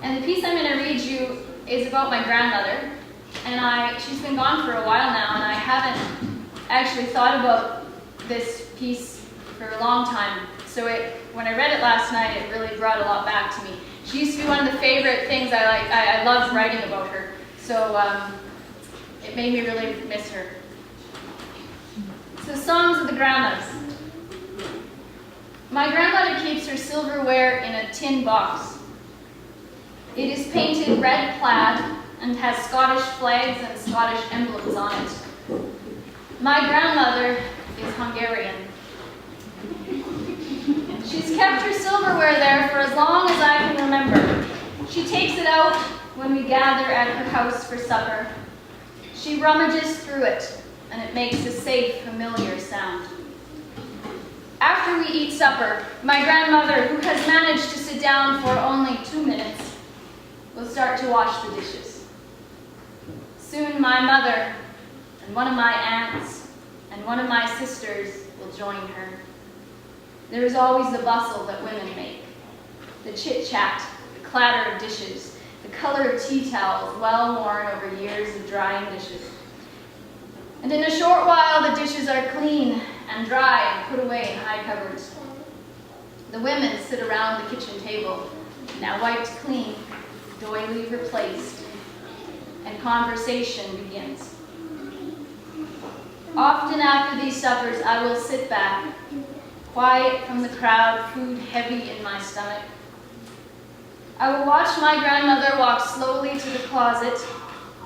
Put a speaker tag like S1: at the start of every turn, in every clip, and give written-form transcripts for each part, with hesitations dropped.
S1: And the piece I'm going to read you is about my grandmother. And she's been gone for a while now, and I haven't actually thought about this piece for a long time. So when I read it last night, it really brought a lot back to me. She used to be one of the favorite things I love writing about her. So it made me really miss her. So, Songs of the Grandmas. My grandmother keeps her silverware in a tin box. It is painted red plaid and has Scottish flags and Scottish emblems on it. My grandmother is Hungarian. She's kept her silverware there for as long as I can remember. She takes it out when we gather at her house for supper. She rummages through it, and it makes a safe, familiar sound. After we eat supper, my grandmother, who has managed to sit down for only 2 minutes, will start to wash the dishes. Soon my mother and one of my aunts and one of my sisters will join her. There is always the bustle that women make, the chit-chat, the clatter of dishes, the color of tea towels well worn over years of drying dishes. And in a short while, the dishes are clean and dry and put away in high cupboards. The women sit around the kitchen table, now wiped clean, doily replaced, and conversation begins. Often after these suppers, I will sit back, quiet from the crowd, food heavy in my stomach. I will watch my grandmother walk slowly to the closet,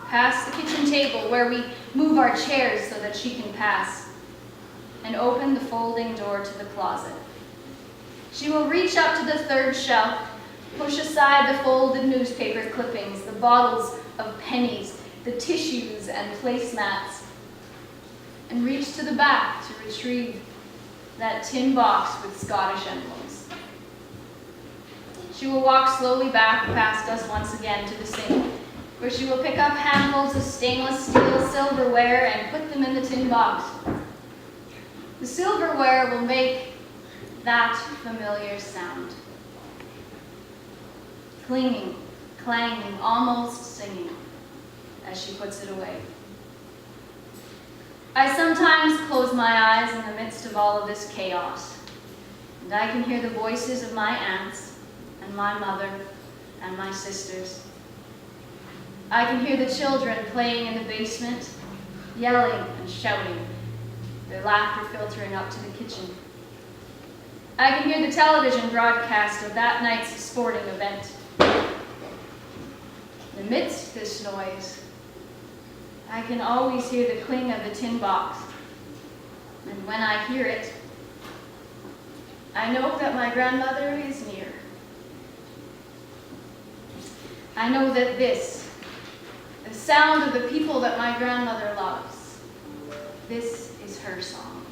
S1: past the kitchen table where we move our chairs so that she can pass, and open the folding door to the closet. She will reach up to the third shelf, push aside the folded newspaper clippings, the bottles of pennies, the tissues and placemats, and reach to the back to retrieve that tin box with Scottish emblems. She will walk slowly back past us once again to the sink, where she will pick up handfuls of stainless steel silverware and put them in the tin box. The silverware will make that familiar sound. Clinging, clanging, almost singing, as she puts it away. I sometimes close my eyes in the midst of all of this chaos, and I can hear the voices of my aunts and my mother and my sisters. I can hear the children playing in the basement, yelling and shouting, their laughter filtering up to the kitchen. I can hear the television broadcast of that night's sporting event. Amidst this noise, I can always hear the cling of the tin box. And when I hear it, I know that my grandmother is near. I know that this, the sound of the people that my grandmother loves, this is her song.